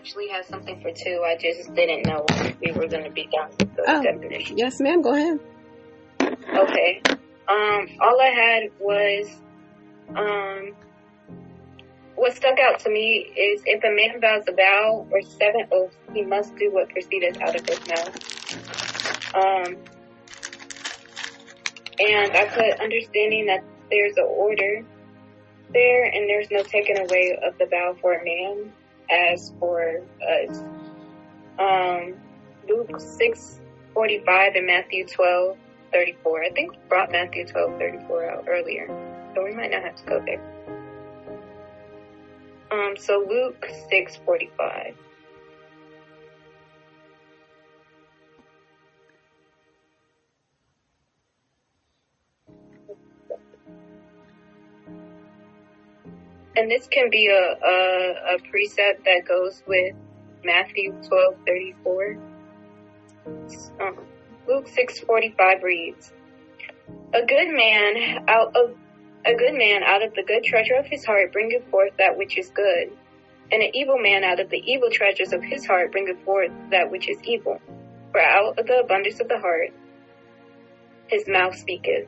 actually have something for 2. I just didn't know we were going to be done with the definition. Yes, ma'am. Go ahead. Okay. All I had was, what stuck out to me is if a man vows a vow or 7 oaths, he must do what proceedeth out of his mouth. And I put understanding that there's an order there, and there's no taking away of the vow for a man as for us. Luke 6:45 and Matthew 12:34. I think we brought Matthew 12:34 out earlier, so we might not have to go there. So Luke 6:45. And this can be a precept that goes with Matthew 12:34. Luke 6:45 reads, A good man out of the good treasure of his heart bringeth forth that which is good, and an evil man out of the evil treasures of his heart bringeth forth that which is evil. For out of the abundance of the heart his mouth speaketh.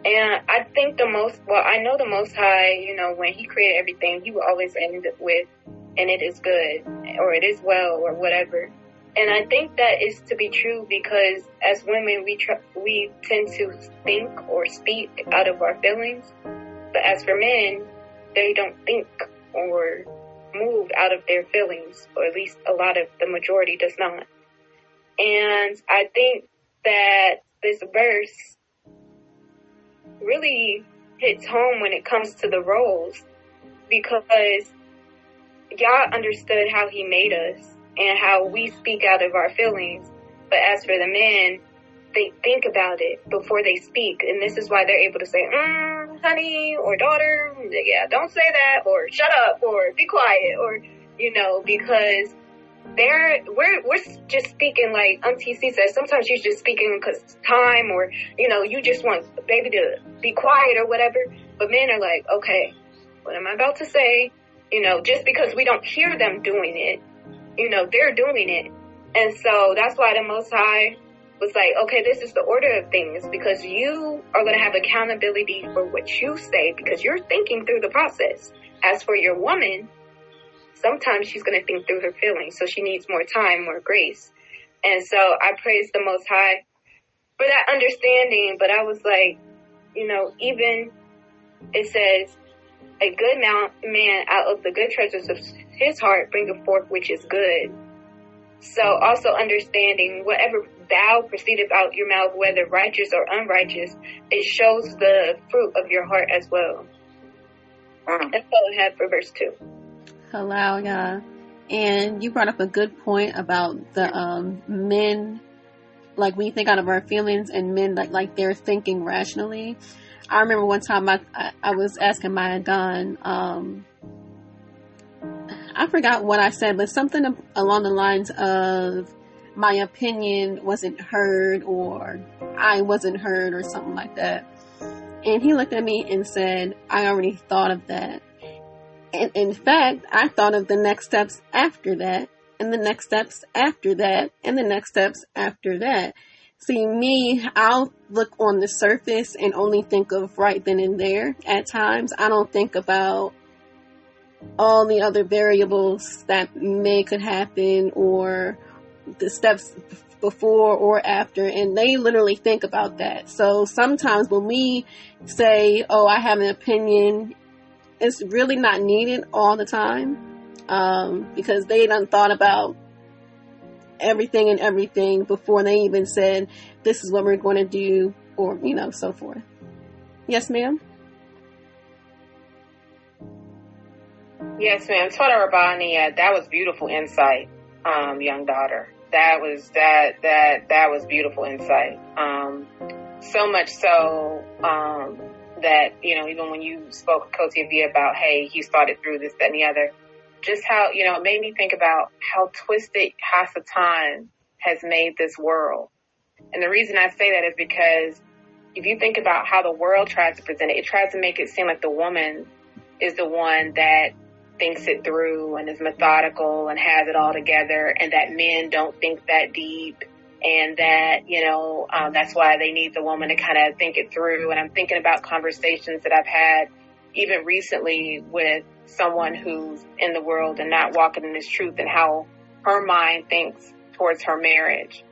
And I think I know the Most High, when he created everything, he will always end with, and it is good, or it is well, or whatever. And I think that is to be true because as women, we tend to think or speak out of our feelings. But as for men, they don't think or move out of their feelings, or at least the majority does not. And I think that this verse really hits home when it comes to the roles, because Yah understood how he made us and how we speak out of our feelings. But as for the men, they think about it before they speak. And this is why they're able to say, honey, or daughter, yeah, don't say that, or shut up, or be quiet, or, because we're just speaking like Auntie C says. Sometimes you're just speaking because it's time, or, you just want baby to be quiet or whatever. But men are like, okay, what am I about to say? Just because we don't hear them doing it, they're doing it. And so that's why the Most High was like, okay, this is the order of things, because you are going to have accountability for what you say, because you're thinking through the process. As for your woman, sometimes she's going to think through her feelings, so she needs more time, more grace. And so I praise the Most High for that understanding. But I was like, even it says, a good man out of the good treasures of his heart bringeth forth which is good. So also understanding whatever vow proceedeth out your mouth, whether righteous or unrighteous, it shows the fruit of your heart as well. That's all I have for verse 2. Allow, yeah. And you brought up a good point about the men, like when you think out of our feelings, and men like they're thinking rationally. I remember one time I was asking my Adon, I forgot what I said, but something along the lines of my opinion wasn't heard, or I wasn't heard, or something like that. And he looked at me and said, I already thought of that. And in fact, I thought of the next steps after that, and the next steps after that, and the next steps after that. See, me, I'll look on the surface and only think of right then and there at times. I don't think about all the other variables that could happen, or the steps before or after, and they literally think about that. So sometimes when we say, oh, I have an opinion, it's really not needed all the time, because they done thought about everything before they even said, this is what we're going to do, or, so forth. Yes, ma'am? Yes, ma'am. Toda Rabbani, that was beautiful insight, young daughter. That was beautiful insight. So much so, that, even when you spoke to Achoti about, hey, you started through this, that, and the other, just how, it made me think about how twisted Hasatan has made this world. And the reason I say that is because if you think about how the world tries to present it, it tries to make it seem like the woman is the one that thinks it through and is methodical and has it all together, and that men don't think that deep, and that, that's why they need the woman to kind of think it through. And I'm thinking about conversations that I've had even recently with someone who's in the world and not walking in this truth, and how her mind thinks towards her marriage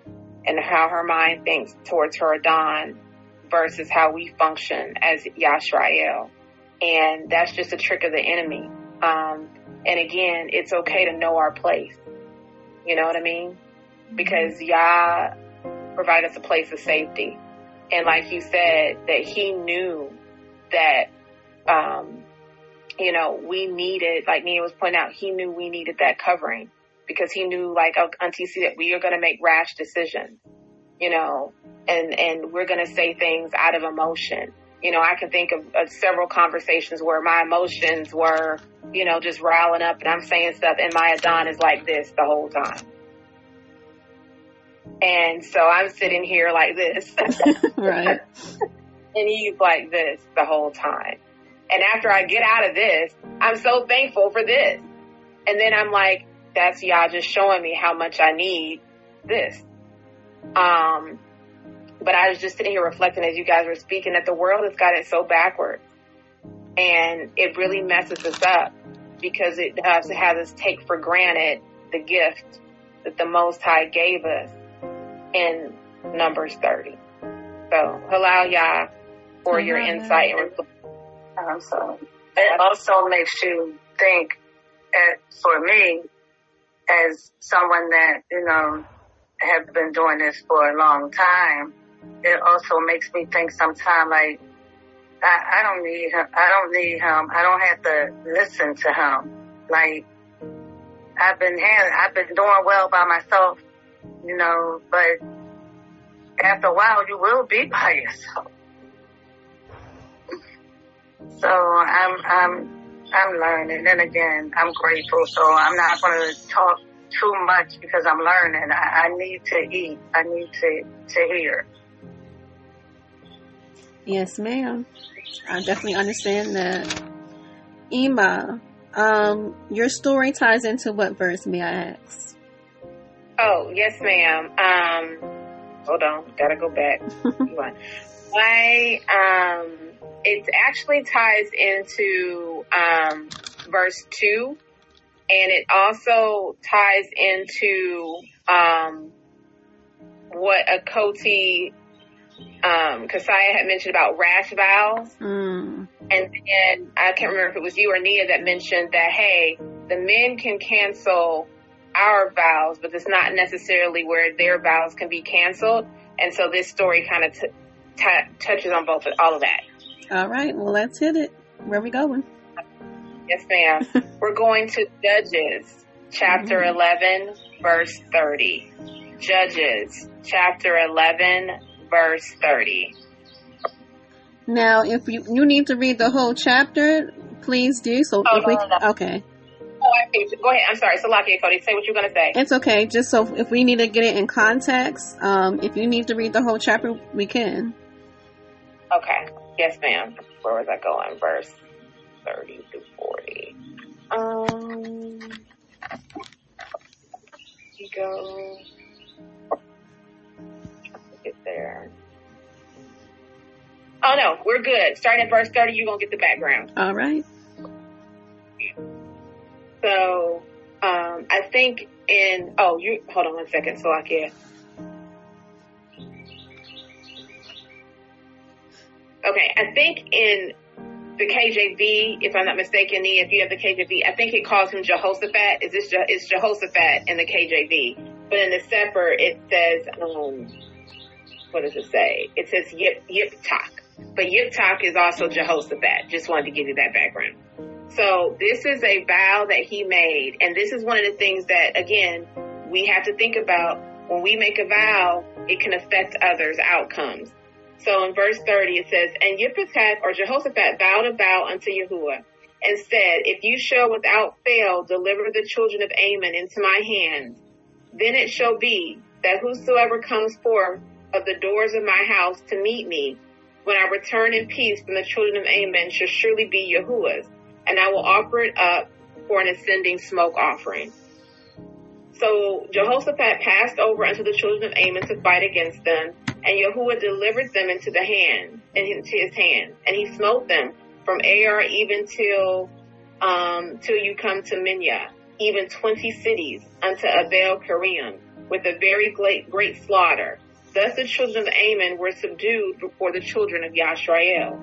and how her mind thinks towards her Adon versus how we function as Yashrael. And that's just a trick of the enemy. And again, it's okay to know our place. You know what I mean? Because Yah provided us a place of safety. And like you said, that he knew that, we needed, like Nia was pointing out, he knew we needed that covering, because he knew, like Auntie said, that we are going to make rash decisions, and we're going to say things out of emotion. I can think of several conversations where my emotions were, just riling up, and I'm saying stuff, and my Adon is like this the whole time. And so I'm sitting here like this. Right. And he's like this the whole time. And after I get out of this, I'm so thankful for this. And then I'm like, that's Yah just showing me how much I need this. But I was just sitting here reflecting as you guys were speaking that the world has got it so backwards. And it really messes us up, because it has us take for granted the gift that the Most High gave us in Numbers 30. So, halal Yah for your insight and reflection. So it also makes you think, for me, as someone that, have been doing this for a long time, it also makes me think sometimes, like, I don't need him. I don't have to listen to him. Like, I've been doing well by myself, but after a while you will be by yourself. So I'm learning, and again, I'm grateful. So I'm not going to talk too much, because I'm learning. I need to eat. I need to hear. Yes, ma'am. I definitely understand that. Ima, your story ties into what verse, may I ask? Oh, yes, ma'am. Hold on, gotta go back. It actually ties into verse 2, and it also ties into what Achoti, Kasaya had mentioned about rash vows. And then I can't remember if it was you or Nia that mentioned that, hey, the men can cancel our vows, but it's not necessarily where their vows can be canceled. And so this story kind of touches on all of that. All right, well, let's hit it. Where are we going? Yes, ma'am. We're going to Judges, chapter 11, verse 30. Judges, chapter 11, verse 30. Now, if you need to read the whole chapter, please do. So, no. Okay. Oh, I see. Go ahead. I'm sorry. Salakia, Cody. Say what you're going to say. It's okay. Just so if we need to get it in context, if you need to read the whole chapter, we can. Okay. Yes, ma'am. Where was I going? Verse 30 to 40. You go. Get there. Oh, no. We're good. Starting at verse 30, you're going to get the background. All right. So, I think hold on one second, Salakia. Okay, I think in the KJV, if I'm not mistaken, Nia, if you have the KJV, I think it calls him Jehoshaphat. It's Jehoshaphat in the KJV. But in the Sefer, it says, what does it say? It says Yiptak. But Yiptak is also Jehoshaphat. Just wanted to give you that background. So this is a vow that he made. And this is one of the things that, again, we have to think about. When we make a vow, it can affect others' outcomes. So in verse 30, it says, and Yiptak or Jehoshaphat vowed a vow unto Yahuwah and said, if you shall without fail deliver the children of Ammon into my hands, then it shall be that whosoever comes forth of the doors of my house to meet me, when I return in peace from the children of Ammon, shall surely be Yahuwah's, and I will offer it up for an ascending smoke offering. So Jehoshaphat passed over unto the children of Ammon to fight against them, and Yahuwah delivered them into his hand, and he smote them from Ar even till you come to Minya, even 20 cities unto Abel Karim, with a very great slaughter. Thus the children of Ammon were subdued before the children of Yashrael.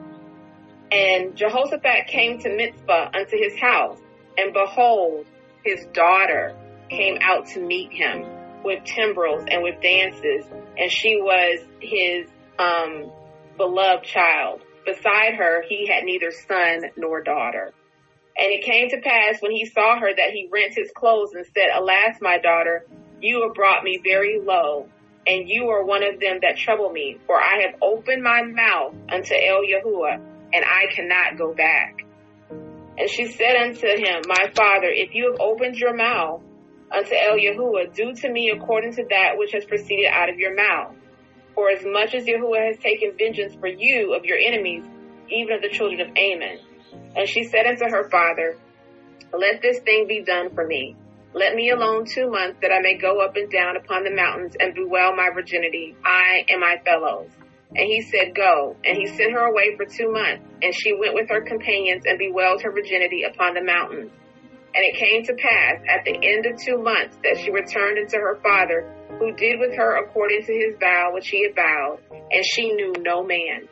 And Jehoshaphat came to Mizpah unto his house, and behold, his daughter came out to meet him with timbrels and with dances, and she was his beloved child. Beside her he had neither son nor daughter. And it came to pass when he saw her that he rent his clothes and said, Alas, my daughter, you have brought me very low, and you are one of them that trouble me, for I have opened my mouth unto El Yahuwah, and I cannot go back. And she said unto him, My father, if you have opened your mouth unto El Yahuwah, do to me according to that which has proceeded out of your mouth. For as much as Yahuwah has taken vengeance for you of your enemies, even of the children of Ammon. And she said unto her father, Let this thing be done for me. Let me alone 2 months, that I may go up and down upon the mountains and bewail my virginity, I and my fellows. And he said, Go. And he sent her away for 2 months. And she went with her companions and bewailed her virginity upon the mountains. And it came to pass at the end of 2 months that she returned unto her father, who did with her according to his vow which he had vowed, and she knew no man.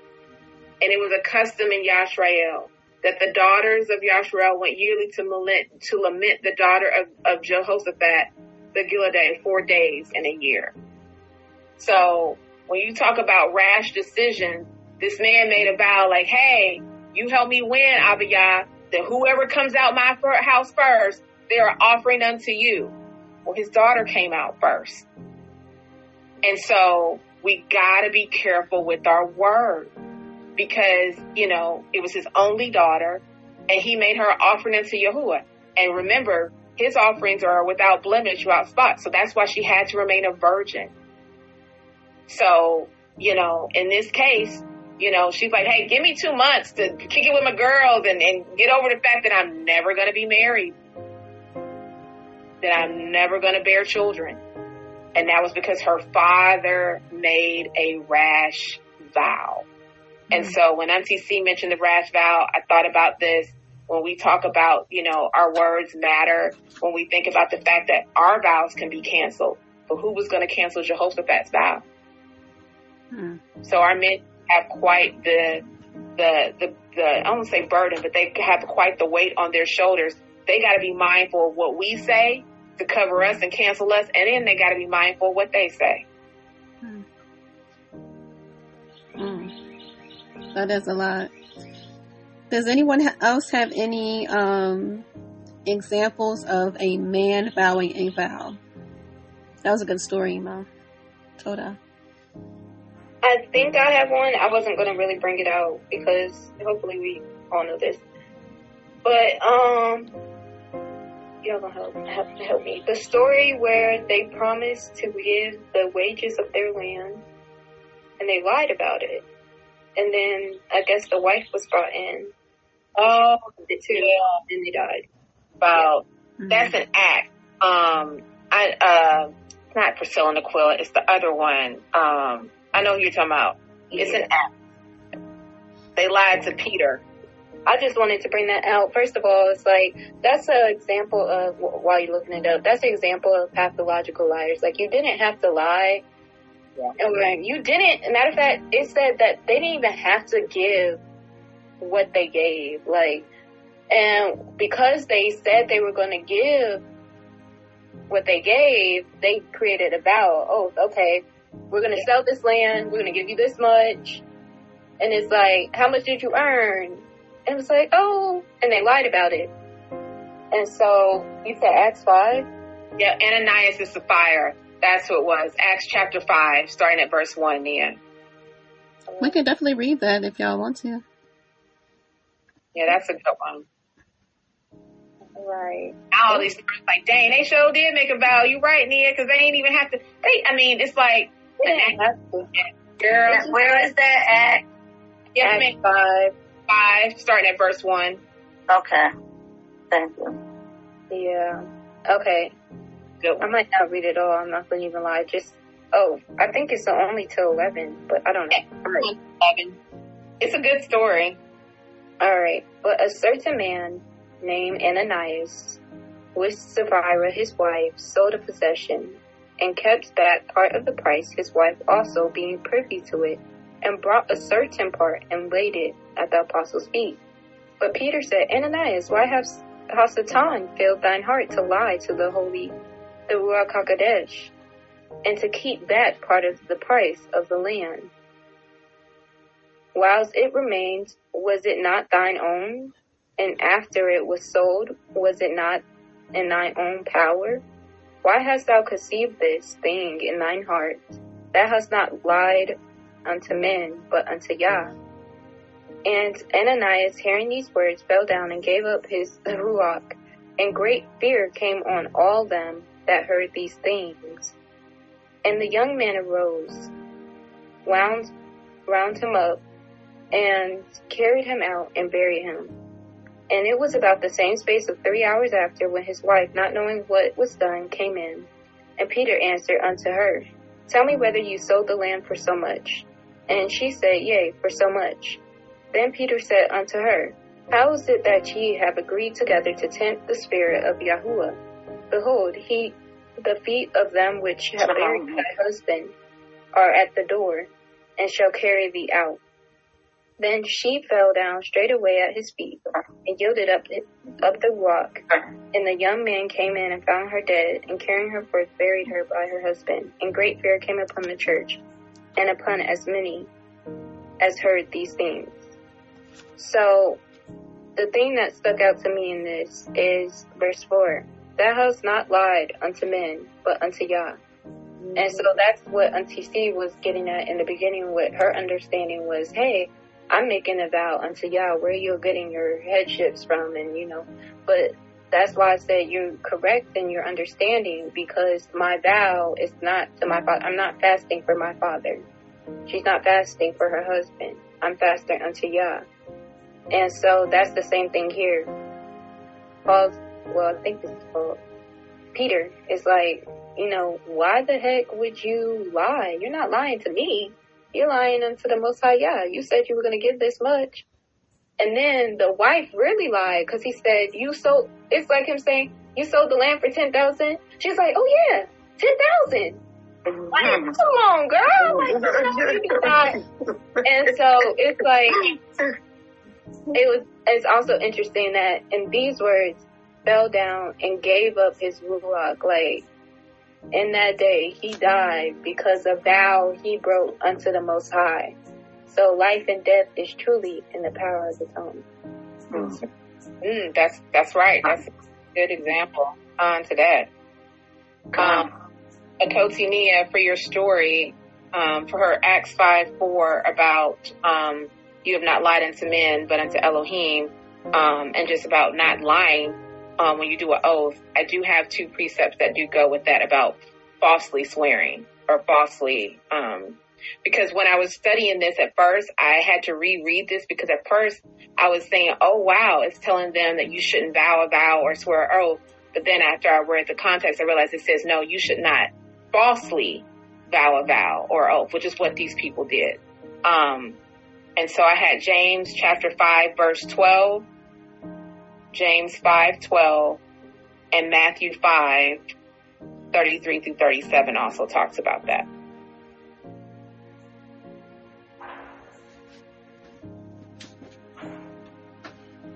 And it was a custom in Yashrael that the daughters of Yashrael went yearly to lament the daughter of Jehoshaphat, the Gileadite, 4 days in a year. So when you talk about rash decisions, this man made a vow like, hey, you help me win, Abiyah, that whoever comes out my house first, they are offering unto you. Well, his daughter came out first. And so we got to be careful with our word, because, it was his only daughter, and he made her offering unto Yahuwah. And remember, his offerings are without blemish, without spot. So that's why she had to remain a virgin. So, in this case, she's like, hey, give me 2 months to kick it with my girls and get over the fact that I'm never going to be married, that I'm never going to bear children. And that was because her father made a rash vow. And so when Auntie C mentioned the rash vow, I thought about this when we talk about, our words matter, when we think about the fact that our vows can be canceled. But who was going to cancel Jehoshaphat's vow? So our men have quite the I won't say burden, but they have quite the weight on their shoulders. They got to be mindful of what we say to cover us and cancel us, and then they got to be mindful of what they say. That is a lot. Does anyone else have any examples of a man vowing a vow? That was a good story, Ma. Toda. I think I have one. I wasn't going to really bring it out because hopefully we all know this. But, y'all gonna have to help me. The story where they promised to give the wages of their land and they lied about it. And then I guess the wife was brought in. Oh, it too, yeah. And they died. Wow. That's an act. Not Priscilla and Aquila, it's the other one. I know who you're talking about. It's an act. They lied to Peter. I just wanted to bring that out. First of all, it's like, that's an example of, while you're looking it up, that's an example of pathological liars. Like, you didn't have to lie. Yeah. And you didn't, matter of fact, it said that they didn't even have to give what they gave. Like, and because they said they were going to give what they gave, they created a vow. Oh, okay, we're going to sell this land. We're going to give you this much. And it's like, how much did you earn? And it was like, oh, and they lied about it. And so, you said Acts 5? Yeah, Ananias and Sapphira. That's what it was. Acts chapter 5, starting at verse 1, Nia. We can definitely read that if y'all want to. Yeah, that's a good one. Right. All these people like, dang, they sure did make a vow. You right, Nia, because they ain't even have to. It's like, they didn't have to. Girl, yeah, where is that at? Yeah, Acts 5. 5, starting at verse 1. Okay. Thank you. Yeah. Okay. Good. I might not read it all. I'm not going to even lie. I think it's only till 11, but I don't know. All right. 11. It's a good story. All right. But a certain man named Ananias, with Sapphira his wife, sold a possession, and kept back part of the price, his wife also being privy to it, and brought a certain part and laid it at the apostles' feet. But Peter said, Ananias, why has Satan filled thine heart to lie to the Ruach HaKodesh, and to keep back part of the price of the land? Whilst it remained, was it not thine own? And after it was sold, was it not in thine own power? Why hast thou conceived this thing in thine heart? Thou hast not lied unto men, but unto Yah. And Ananias, hearing these words, fell down and gave up his ruach, and great fear came on all them that heard these things. And the young man arose, wound him up, and carried him out and buried him. And it was about the same space of 3 hours after, when his wife, not knowing what was done, came in. And Peter answered unto her, Tell me whether you sold the land for so much. And she said, Yea, for so much. Then Peter said unto her, How is it that ye have agreed together to tempt the Spirit of Yahuwah? Behold, the feet of them which have buried thy husband are at the door, and shall carry thee out. Then she fell down straightway at his feet, and yielded up the rock. And the young man came in and found her dead, and carrying her forth buried her by her husband. And great fear came upon the church, and upon as many as heard these things. So, the thing that stuck out to me in this is verse 4. Thou hast not lied unto men, but unto Yah. And so that's what Auntie C was getting at in the beginning. What her understanding was, hey, I'm making a vow unto Yah, where you're getting your headships from, and but that's why I said you're correct in your understanding, because my vow is not to my father. I'm not fasting for my father. She's not fasting for her husband. I'm fasting unto Yah. And so that's the same thing here. I think this is Paul. Peter is like, why the heck would you lie? You're not lying to me. You're lying unto the Most High Yah. You said you were going to give this much. And then the wife really lied, because he said, it's like him saying, you sold the land for 10,000. She's like, oh yeah, 10,000. Like, come on, girl. Like, maybe not. And so it's like, it's also interesting that in these words, fell down and gave up his ruach, like, in that day, he died because a vow he broke unto the Most High. So life and death is truly in the power of the tongue. That's right. That's a good example to that. Achoti Nia, for your story, for her Acts 5:4 about you have not lied unto men, but unto Elohim, and just about not lying. When you do an oath, I do have 2 precepts that do go with that about falsely swearing or falsely, because when I was studying this at first, I had to reread this, because at first I was saying, oh wow, it's telling them that you shouldn't vow a vow or swear an oath. But then after I read the context, I realized it says, no, you should not falsely vow a vow or oath, which is what these people did. And so I had James chapter 5, verse 12, James 5:12, and Matthew 5:33 through 37 also talks about that.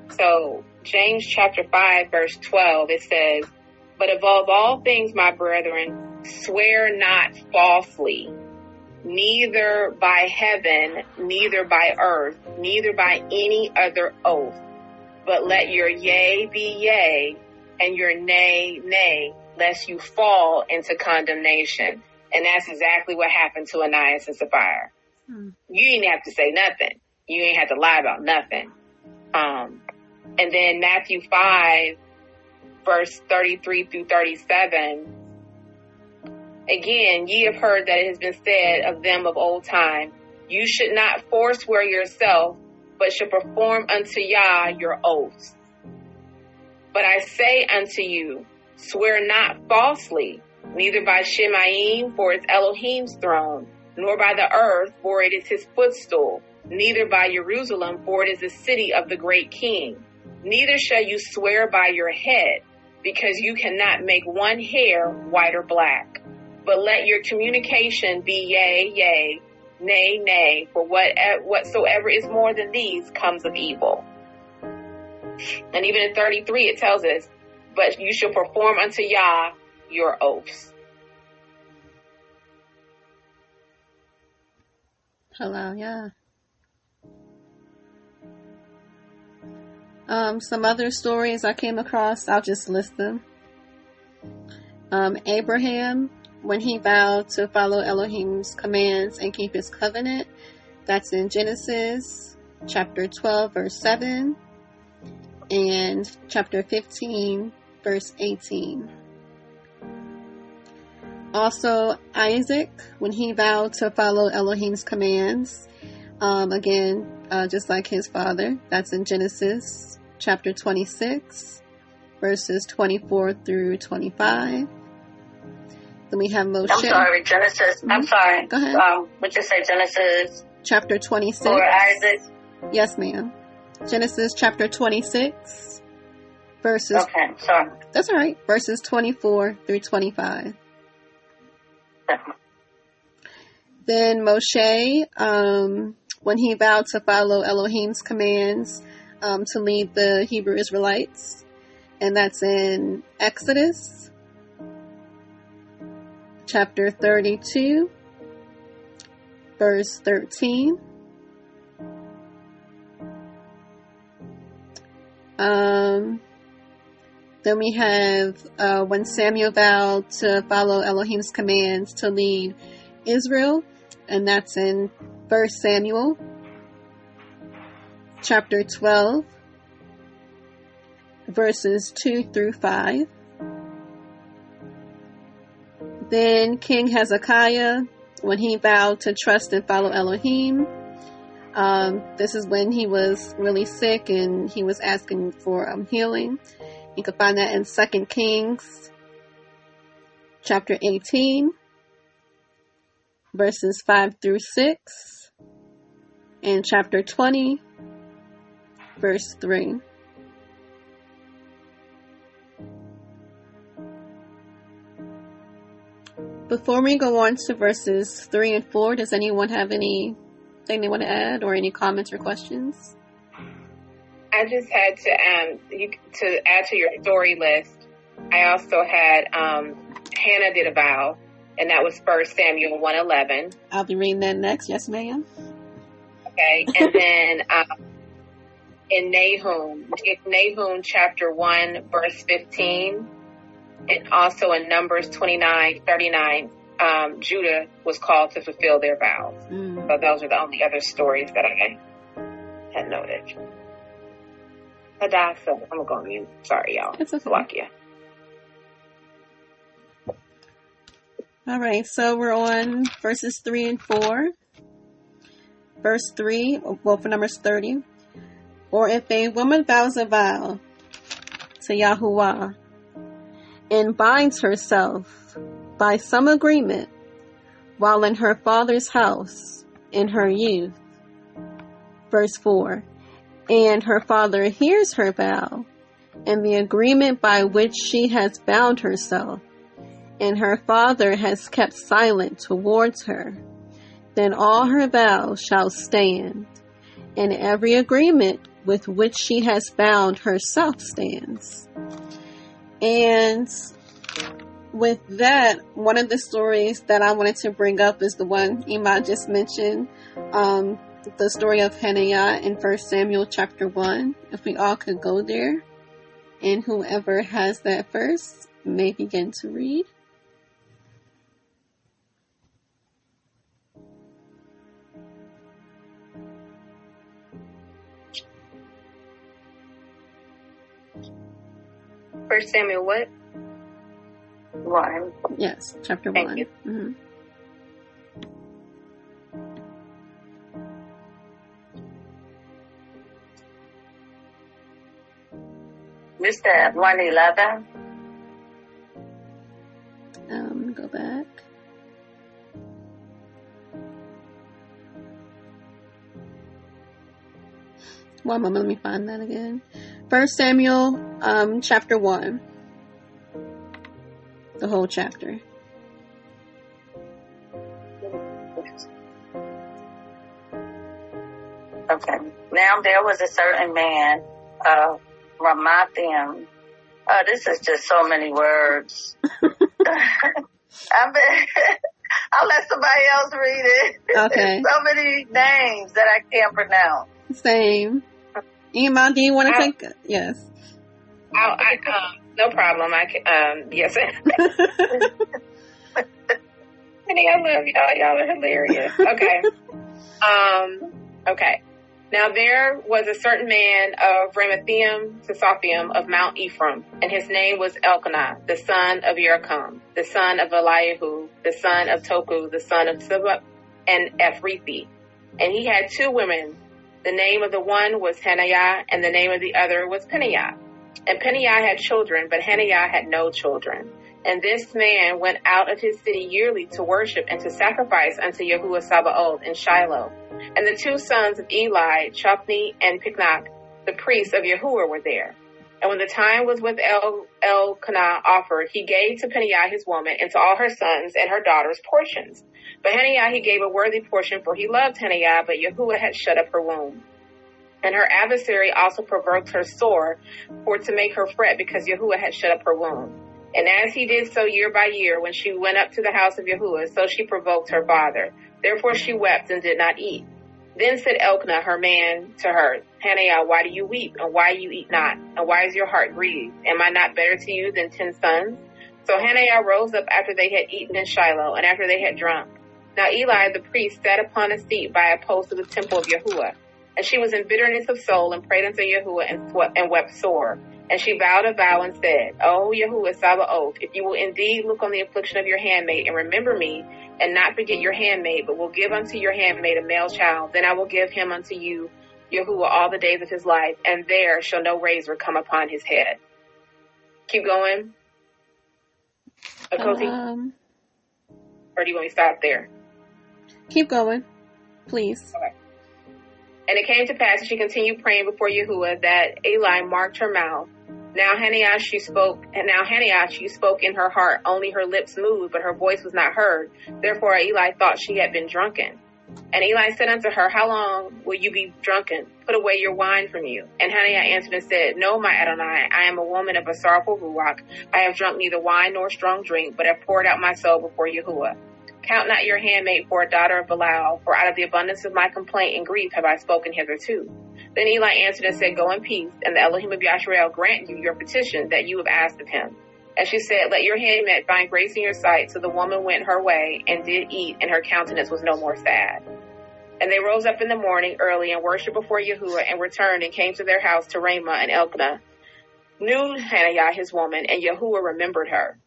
So James chapter 5, verse 12, it says, But above all things, my brethren, swear not falsely, neither by heaven, neither by earth, neither by any other oath. But let your yea be yea, and your nay, nay, lest you fall into condemnation. And that's exactly what happened to Ananias and Sapphira. You didn't have to say nothing. You ain't have to lie about nothing. And then Matthew 5, verse 33 through 37. Again, ye have heard that it has been said of them of old time, you should not forswear yourself, but should perform unto Yah your oaths. But I say unto you, swear not falsely, neither by Shemaim, for it's Elohim's throne, nor by the earth, for it is his footstool, neither by Jerusalem, for it is the city of the great king. Neither shall you swear by your head, because you cannot make one hair white or black. But let your communication be yea, yea, nay, nay, for whatsoever is more than these comes of evil. And even in 33 it tells us, but you shall perform unto Yah your oaths. Hello, yeah. Some other stories I came across, I'll just list them. Abraham, when he vowed to follow Elohim's commands and keep his covenant, that's in Genesis chapter 12, verse 7, and chapter 15, verse 18. Also, Isaac, when he vowed to follow Elohim's commands, just like his father, that's in Genesis chapter 26, verses 24 through 25. Then we have Moshe. I'm sorry, Genesis. Mm-hmm. I'm sorry. Go ahead. Would you say Genesis? Chapter 26. For Isaac? Yes, ma'am. Genesis chapter 26, verses... Okay, sorry. That's all right. Verses 24 through 25. Then Moshe, when he vowed to follow Elohim's commands to lead the Hebrew Israelites, and that's in Exodus chapter 32, verse 13. Then we have when Samuel vowed to follow Elohim's commands to lead Israel, and that's in 1 Samuel chapter 12, verses 2 through 5. Then King Hezekiah, when he vowed to trust and follow Elohim, this is when he was really sick and he was asking for healing. You can find that in 2 Kings chapter 18, verses 5 through 6, and chapter 20, verse 3. Before we go on to verses 3 and 4, does anyone have anything they want to add or any comments or questions? I just had to add to your story list. I also had Hannah did a vow, and that was 1 Samuel 1:11. I'll be reading that next. Yes, ma'am. Okay, and then in Nahum chapter 1 verse 15, and also in Numbers 29:39, Judah was called to fulfill their vows. So those are the only other stories that I had noted. Hadassah, I'm gonna go on mute. Sorry, y'all. It's okay. Slovakia. All right, so we're on verses 3 and 4. Verse 3, well, for Numbers 30. Or if a woman vows a vow to Yahuwah and binds herself by some agreement while in her father's house in her youth. Verse 4. And her father hears her vow and the agreement by which she has bound herself, and her father has kept silent towards her, then all her vows shall stand, and every agreement with which she has bound herself stands. And with that, one of the stories that I wanted to bring up is the one Ima just mentioned, the story of Hananiah in 1 Samuel chapter 1. If we all could go there, and whoever has that verse may begin to read. First Samuel what? 1. Yes, chapter Thank 1. you. Mm-hmm. You said 111? Go back. One moment, let me find that again. 1 Samuel, chapter 1. The whole chapter. Okay. Now there was a certain man of Ramathaim. Oh, this is just so many words. I'll let somebody else read it. Okay. So many names that I can't pronounce. Same. Iman, do you want to take? Yes. No problem. Yes. Honey, I love y'all. Y'all are hilarious. Okay. Okay. Now there was a certain man of Ramathaim to Sophium of Mount Ephraim, and his name was Elkanah, the son of Yerachim, the son of Eliahu, the son of Toku, the son of Sibah, and Ephrithi. And he had two women. The name of the one was Hananiah, and the name of the other was Peniah. And Peniah had children, but Hananiah had no children. And this man went out of his city yearly to worship and to sacrifice unto Yahuwah Sabaoth in Shiloh. And the two sons of Eli, Chophni and Piknach, the priests of Yahuwah, were there. And when the time was with Elkanah offered, he gave to Peniah his woman and to all her sons and her daughters portions. But Hananiah he gave a worthy portion, for he loved Hananiah, but Yahuwah had shut up her womb. And her adversary also provoked her sore, for to make her fret, because Yahuwah had shut up her womb. And as he did so year by year, when she went up to the house of Yahuwah, so she provoked her father. Therefore she wept and did not eat. Then said Elkanah, her man, to her, Hananiah, why do you weep, and why you eat not? And why is your heart grieved? Am I not better to you than 10 sons? So Hananiah rose up after they had eaten in Shiloh, and after they had drunk. Now Eli the priest sat upon a seat by a post of the temple of Yahuwah. And she was in bitterness of soul, and prayed unto Yahuwah, and wept sore. And she vowed a vow and said, O Yahuwah Sabaoth, if you will indeed look on the affliction of your handmaid, and remember me, and not forget your handmaid, but will give unto your handmaid a male child, then I will give him unto you, Yahuwah, all the days of his life, and there shall no razor come upon his head. Keep going. Achoti? Or do you want me to stop there? Keep going, please. Okay. And it came to pass, as she continued praying before Yahuwah, that Eli marked her mouth. Now Hananiah she spoke in her heart, only her lips moved, but her voice was not heard. Therefore Eli thought she had been drunken. And Eli said unto her, How long will you be drunken? Put away your wine from you. And Hananiah answered and said, No, my Adonai, I am a woman of a sorrowful ruach. I have drunk neither wine nor strong drink, but have poured out my soul before Yahuwah. Count not your handmaid for a daughter of Belial, for out of the abundance of my complaint and grief have I spoken hitherto. Then Eli answered and said, Go in peace, and the Elohim of Yasharel grant you your petition that you have asked of him. And she said, Let your handmaid find grace in your sight. So the woman went her way and did eat, and her countenance was no more sad. And they rose up in the morning early and worshipped before Yahuwah, and returned and came to their house to Ramah. And Elkanah knew Hananiah his woman, and Yahuwah remembered her.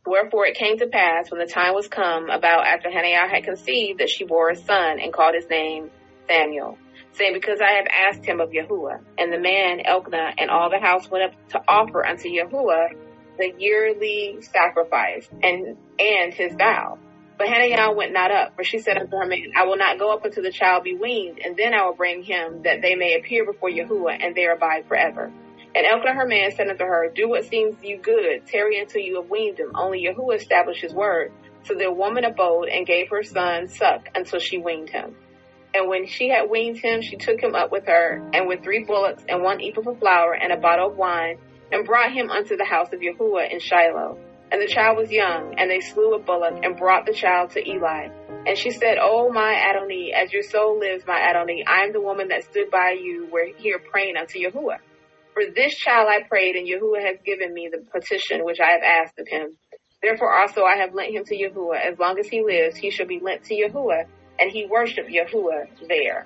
Wherefore it came to pass, when the time was come, about after Hananiah had conceived, that she bore a son, and called his name Samuel, saying, Because I have asked him of Yahuwah. And the man Elkanah and all the house went up to offer unto Yahuwah the yearly sacrifice and his vow. But Hananiah went not up, for she said unto her man, I will not go up until the child be weaned, and then I will bring him, that they may appear before Yahuwah, and there abide forever. And Elkanah her man said unto her, Do what seems you good, tarry until you have weaned him. Only Yahuwah established his word. So the woman abode and gave her son suck until she weaned him. And when she had weaned him, she took him up with her, and with 3 bullocks, and 1 ephah of flour, and a bottle of wine, and brought him unto the house of Yahuwah in Shiloh. And the child was young, and they slew a bullock, and brought the child to Eli. And she said, O my Adonai, as your soul lives, my Adonai, I am the woman that stood by you, were here praying unto Yahuwah. For this child I prayed, and Yahuwah has given me the petition which I have asked of him. Therefore also I have lent him to Yahuwah. As long as he lives, he shall be lent to Yahuwah. And he worshiped Yahuwah there.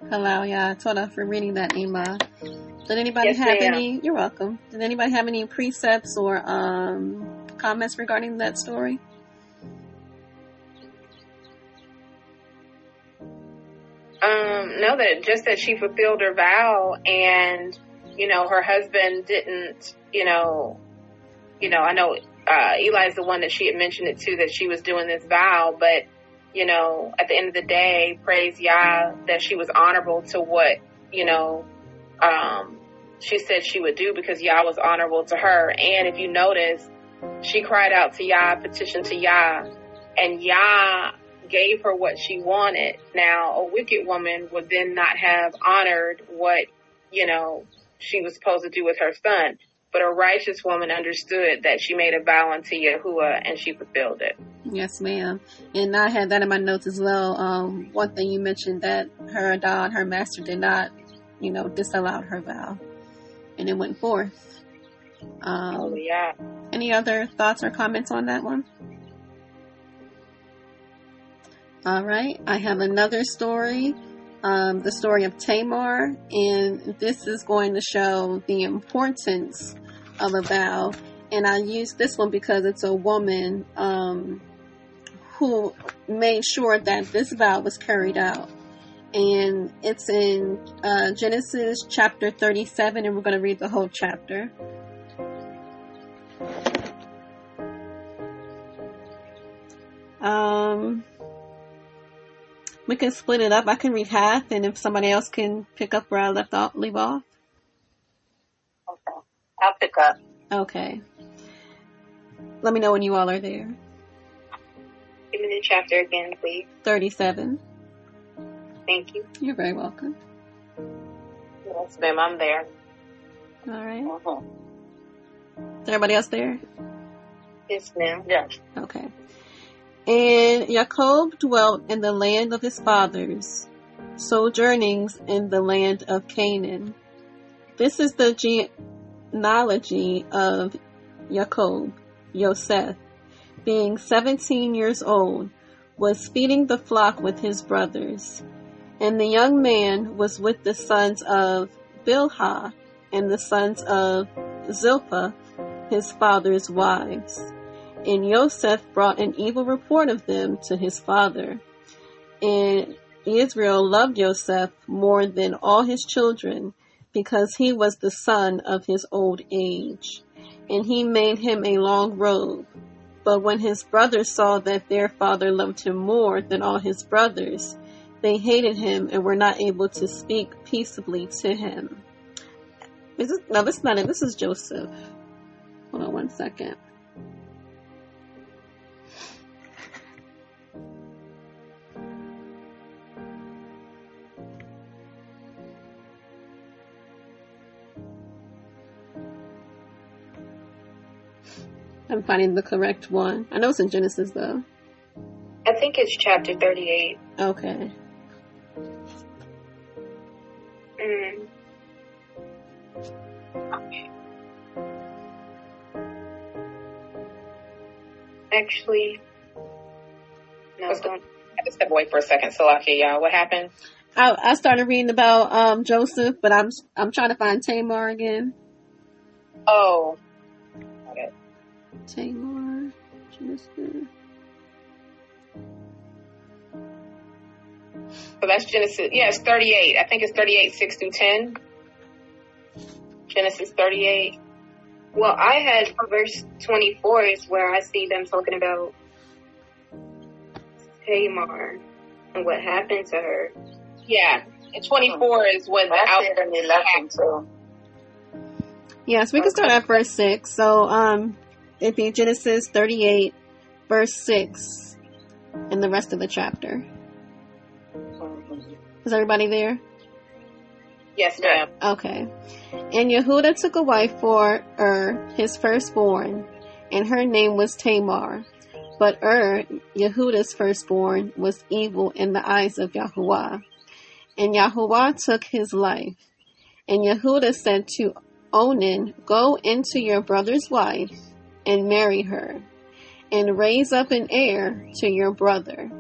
Hallelujah. Toda for reading that, Ima. Did anybody have any? You're welcome. Did anybody have any precepts or comments regarding that story? No, that she fulfilled her vow, and her husband didn't, I know Eli's the one that she had mentioned it to, that she was doing this vow, but, at the end of the day, praise Yah that she was honorable to what, she said she would do, because Yah was honorable to her. And if you notice, she cried out to Yah, petitioned to Yah, and Yah gave her what she wanted. Now, a wicked woman would then not have honored what, she was supposed to do with her son. But a righteous woman understood that she made a vow unto Yahuwah, and she fulfilled it. Yes, ma'am. And I had that in my notes as well. One thing you mentioned, that her Adon, her master, did not, disallow her vow. And it went forth. Yeah. Any other thoughts or comments on that one? All right. I have another story. The story of Tamar, and this is going to show the importance of a vow. And I use this one because it's a woman who made sure that this vow was carried out. And it's in Genesis chapter 37, and we're going to read the whole chapter. We can split it up. I can read half, and if somebody else can pick up where I leave off. Okay. I'll pick up. Okay. Let me know when you all are there. Give me the chapter again, please. 37. Thank you. You're very welcome. Yes, ma'am, I'm there. All right. Uh-huh. Is everybody else there? Yes, ma'am. Yes. Okay. And Jacob dwelt in the land of his fathers, sojournings in the land of Canaan. This is the genealogy of Jacob. Yosef, being 17 years old, was feeding the flock with his brothers. And the young man was with the sons of Bilhah and the sons of Zilpah, his father's wives. And Yosef brought an evil report of them to his father. And Israel loved Yosef more than all his children, because he was the son of his old age. And he made him a long robe. But when his brothers saw that their father loved him more than all his brothers, they hated him and were not able to speak peaceably to him. No, this is not it. This is Joseph. Hold on one second. I'm finding the correct one. I know it's in Genesis, though. I think it's chapter 38. Okay. Actually, no, don't. I had to step away for a second. Salakia, y'all. What happened? I started reading about Joseph, but I'm trying to find Tamar again. Oh. Okay. Tamar, Joseph. So that's Genesis. Yeah, it's 38. I think it's 38, 6 through 10. Genesis 38. Well, I had verse 24 is where I see them talking about Tamar and what happened to her. Yeah, and 24 is when the outcome happened. So. Yes, we can start at verse 6. So, it'd be Genesis 38, verse 6, and the rest of the chapter. Is everybody there? Yes, ma'am. Okay. And Yehudah took a wife for his firstborn, and her name was Tamar. But Yehudah's firstborn, was evil in the eyes of Yahuwah. And Yahuwah took his life. And Yehudah said to Onan, "Go into your brother's wife and marry her, and raise up an heir to your brother."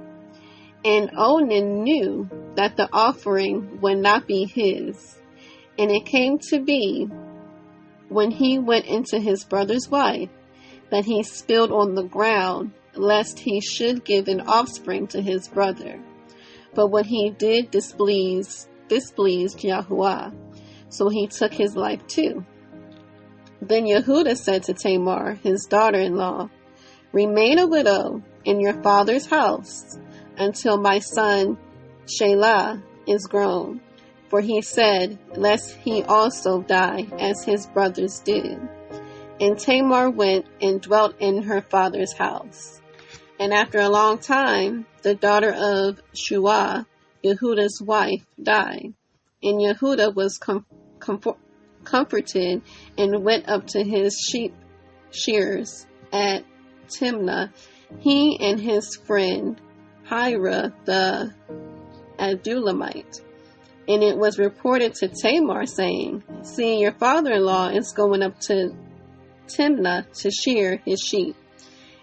And Onan knew that the offering would not be his. And it came to be, when he went into his brother's wife, that he spilled on the ground, lest he should give an offspring to his brother. But what he did displeased Yahuwah. so he took his life too. Then Yehudah said to Tamar, his daughter-in-law, "Remain a widow in your father's house until my son Shelah is grown." For he said, lest he also die as his brothers did. And Tamar went and dwelt in her father's house. And after a long time, the daughter of Shua, Yehudah's wife, died. And Yehudah was comforted and went up to his sheep shears at Timnah, he and his friend Hira the Adulamite. And it was reported to Tamar, saying, "See, your father-in-law is going up to Timnah to shear his sheep."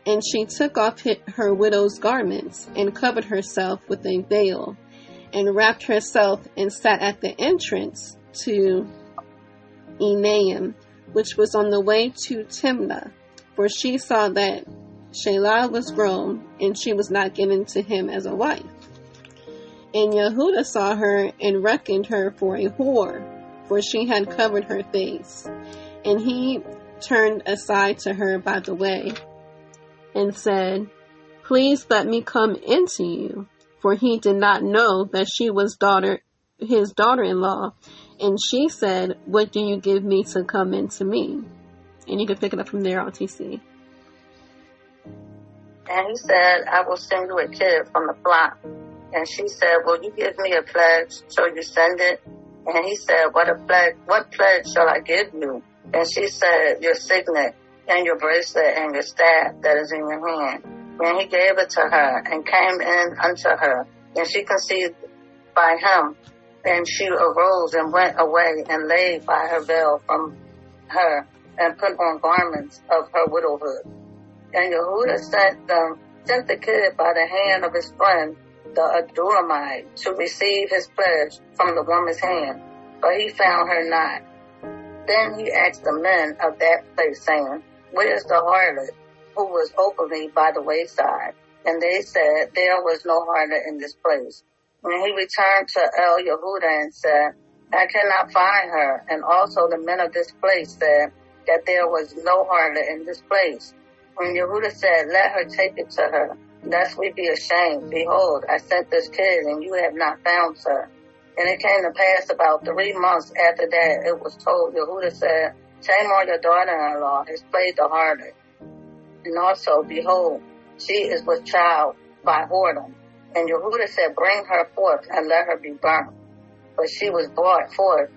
And she took off her widow's garments and covered herself with a veil and wrapped herself and sat at the entrance to Enaim, which was on the way to Timnah, for she saw that Shelah was grown and she was not given to him as a wife. And Yehudah saw her and reckoned her for a whore, for she had covered her face. And he turned aside to her by the way and said, "Please let me come into you." For he did not know that she was his daughter-in-law. And she said, "What do you give me to come into me?" And you can pick it up from there on TC. And he said, "I will send you a kid from the flock." And she said, "Will you give me a pledge till you send it?" And he said, "What pledge shall I give you?" And she said, "Your signet and your bracelet and your staff that is in your hand." And he gave it to her and came in unto her. And she conceived by him. And she arose and went away and laid by her veil from her and put on garments of her widowhood. And Yehudah sent the kid by the hand of his friend, the Adulamite, to receive his pledge from the woman's hand, but he found her not. Then he asked the men of that place, saying, "Where is the harlot who was openly by the wayside?" And they said, "There was no harlot in this place." And he returned to El Yehudah and said, "I cannot find her." And also the men of this place said that there was no harlot in this place. And Yehudah said, "Let her take it to her, lest we be ashamed. Behold, I sent this kid, and you have not found her." And it came to pass about 3 months after that, it was told, Yehudah said, "Tamar, your daughter-in-law, has played the harlot. And also, behold, she is with child by whoredom." And Yehudah said, "Bring her forth and let her be burnt." But she was brought forth.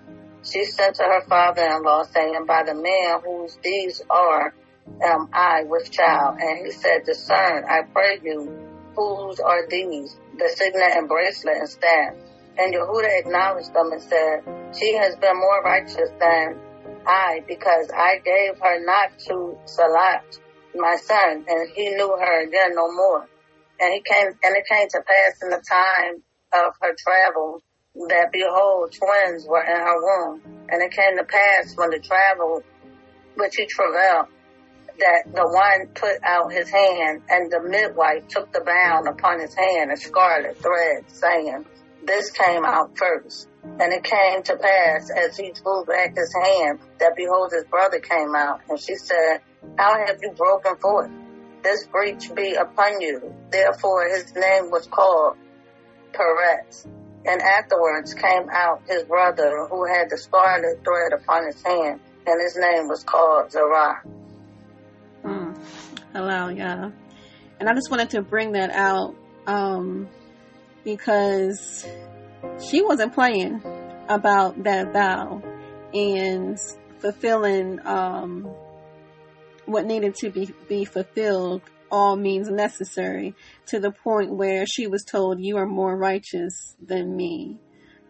She sent to her father-in-law, saying, "By the man whose deeds are, am I with child." And he said, "Discern, I pray you, whose are these, the signet and bracelet and staff?" And Yehudah acknowledged them and said, "She has been more righteous than I, because I gave her not to Salat, my son, and he knew her again no more." And it came to pass in the time of her travel that, behold, twins were in her womb. And it came to pass when she travailed, that the one put out his hand, and the midwife took the bound upon his hand, a scarlet thread, saying, "This came out first." And it came to pass, as he drew back his hand, that behold, his brother came out. And she said, "How have you broken forth? This breach be upon you." Therefore his name was called Peretz. And afterwards came out his brother, who had the scarlet thread upon his hand, and his name was called Zerah. Hello, yeah. And I just wanted to bring that out because she wasn't playing about that vow and fulfilling what needed to be fulfilled, all means necessary, to the point where she was told, "You are more righteous than me."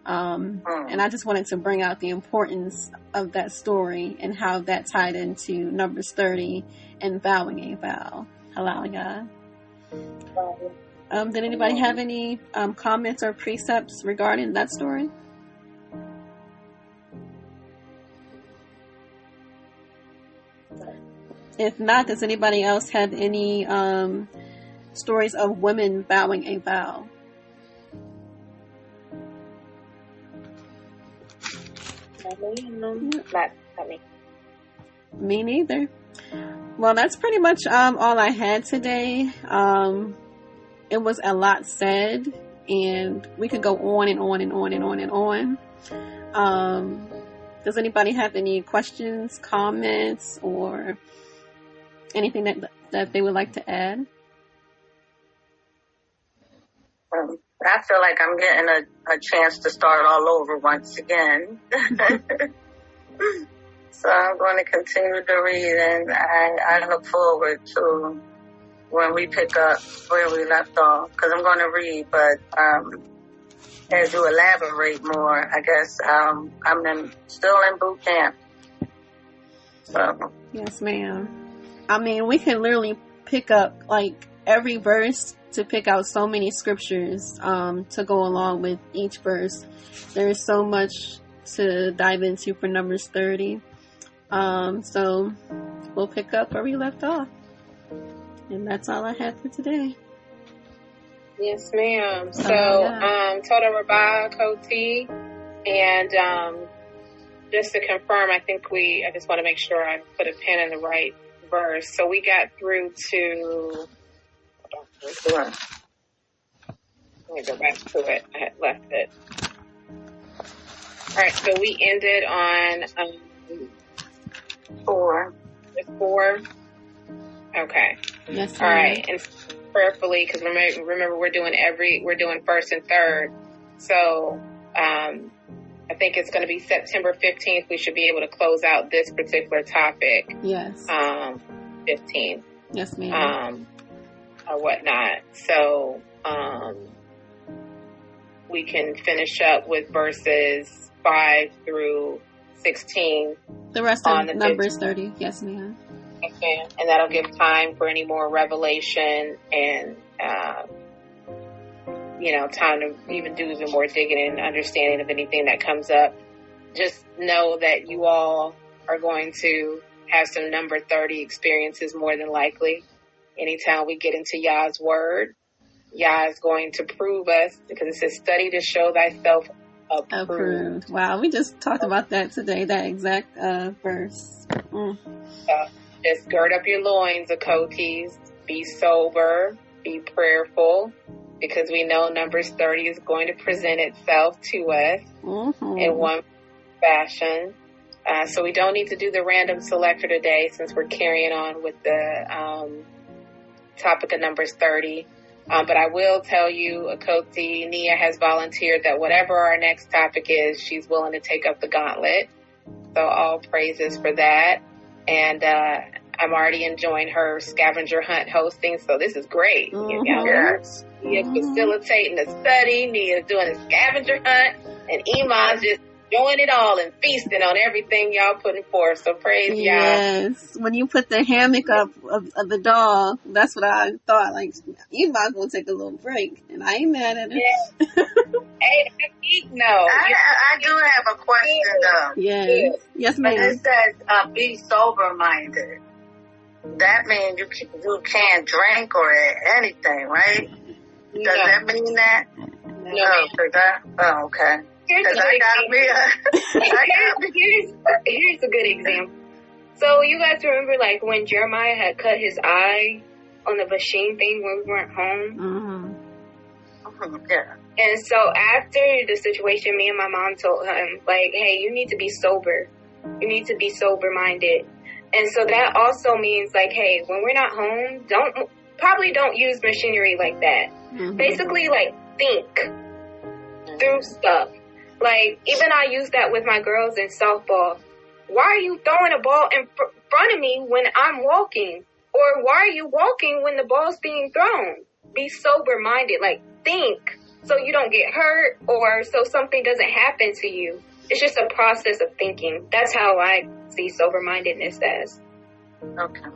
And I just wanted to bring out the importance of that story and how that tied into Numbers 30 and vowing a vow. Hello, yeah. Did anybody have any comments or precepts regarding that story? If not, does anybody else have any stories of women vowing a vow? Not me. Me neither. Well, that's pretty much all I had today. It was a lot said, and we could go on and on and on and on and on. Does anybody have any questions, comments, or anything that they would like to add? I feel like I'm getting a chance to start all over once again. So I'm going to continue to read, and I look forward to when we pick up where we left off, because I'm going to read, but as you elaborate more, I guess I'm still in boot camp. So. Yes, ma'am. I mean, we can literally pick up like every verse to pick out so many scriptures to go along with each verse. There is so much to dive into for Numbers 30. So we'll pick up where we left off. And that's all I had for today. Yes, ma'am. So, Toda Rabah, Achoti, and just to confirm, I just want to make sure I put a pin in the right verse. So we got through to, let me go back to it. I had left it. All right, so we ended on 4. It's 4? Okay. Yes, all right, and prayerfully, because remember we're doing first and third. So I think it's going to be September 15th. We should be able to close out this particular topic. Yes. 15th. Yes, ma'am. Or whatnot. So we can finish up with verses 5 through 16. The rest of Numbers 30. Yes, ma'am. Okay. And that'll give time for any more revelation and, time to even do some more digging and understanding of anything that comes up. Just know that you all are going to have some number 30 experiences more than likely. Anytime we get into Yah's word, Yah is going to prove us, because it says, study to show thyself approved. Wow, we just talked about that today, that exact verse. Just gird up your loins, Achotis. Be sober, be prayerful, because we know Numbers 30 is going to present itself to us in one fashion. So we don't need to do the random selector today, since we're carrying on with the topic of Numbers 30. But I will tell you, Achoti, Nia has volunteered that whatever our next topic is, she's willing to take up the gauntlet. So all praises for that. And I'm already enjoying her scavenger hunt hosting, so this is great. Yes. Nia's facilitating the study, Nia's doing a scavenger hunt, and Iman's just enjoying it all and feasting on everything y'all putting forth. So praise y'all. Yes. When you put the hammock up of the dog, that's what I thought. Like, Iman's going to take a little break, and I ain't mad at her. Yeah. Hey, no. I do have a question, though. Yes. Yes, ma'am. It says, be sober-minded. That means you can't drink or anything, right? Does that mean that? No. Okay. Here's a good example. So you guys remember, like, when Jeremiah had cut his eye on the machine thing when we weren't home? Yeah. And so after the situation, me and my mom told him, like, hey, you need to be sober. You need to be sober-minded. And so that also means, like, hey, when we're not home, don't use machinery like that. Basically, like, think through stuff. Like, even I use that with my girls in softball. Why are you throwing a ball in front of me when I'm walking? Or why are you walking when the ball's being thrown? Be sober-minded. Like, think so you don't get hurt or so something doesn't happen to you. It's just a process of thinking. That's how I see sober-mindedness as. Okay.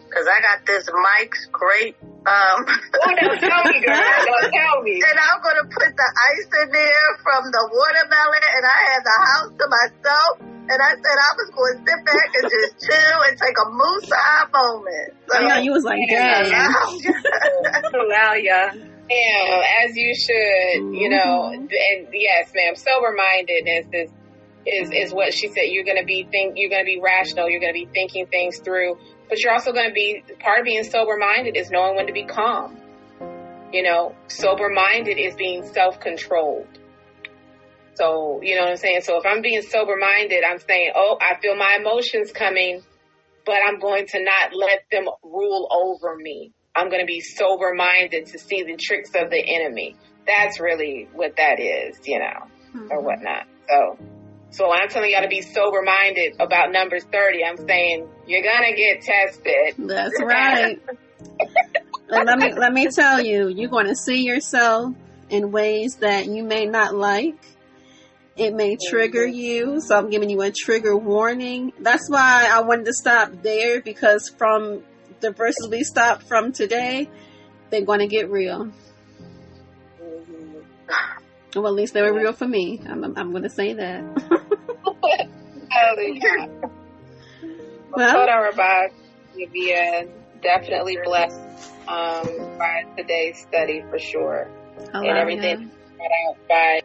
Because I got this Mike's great. Oh, don't tell me, girl. Don't tell me. And I'm going to put the ice in there from the watermelon, and I had the house to myself. And I said I was going to sit back and just chill and take a moose-eye moment. So, yeah, you was like, dang. Wow, yeah. Yeah, as you should, and yes, ma'am, sober-mindedness is what she said. You're going to be rational. You're going to be thinking things through, but you're also going to be, part of being sober-minded is knowing when to be calm. You know, sober-minded is being self-controlled. So, you know what I'm saying? So if I'm being sober-minded, I'm saying, oh, I feel my emotions coming, but I'm going to not let them rule over me. I'm going to be sober-minded to see the tricks of the enemy. That's really what that is, you know, or whatnot. So when I'm telling y'all to be sober-minded about Numbers 30, I'm saying you're going to get tested. That's right. And let me tell you, you're going to see yourself in ways that you may not like. It may trigger you, so I'm giving you a trigger warning. That's why I wanted to stop there, because from the verses we stopped from today, they're going to get real. Well, at least they were real for me. I'm going to say that. Well, definitely blessed by today's study for sure. And everything brought out by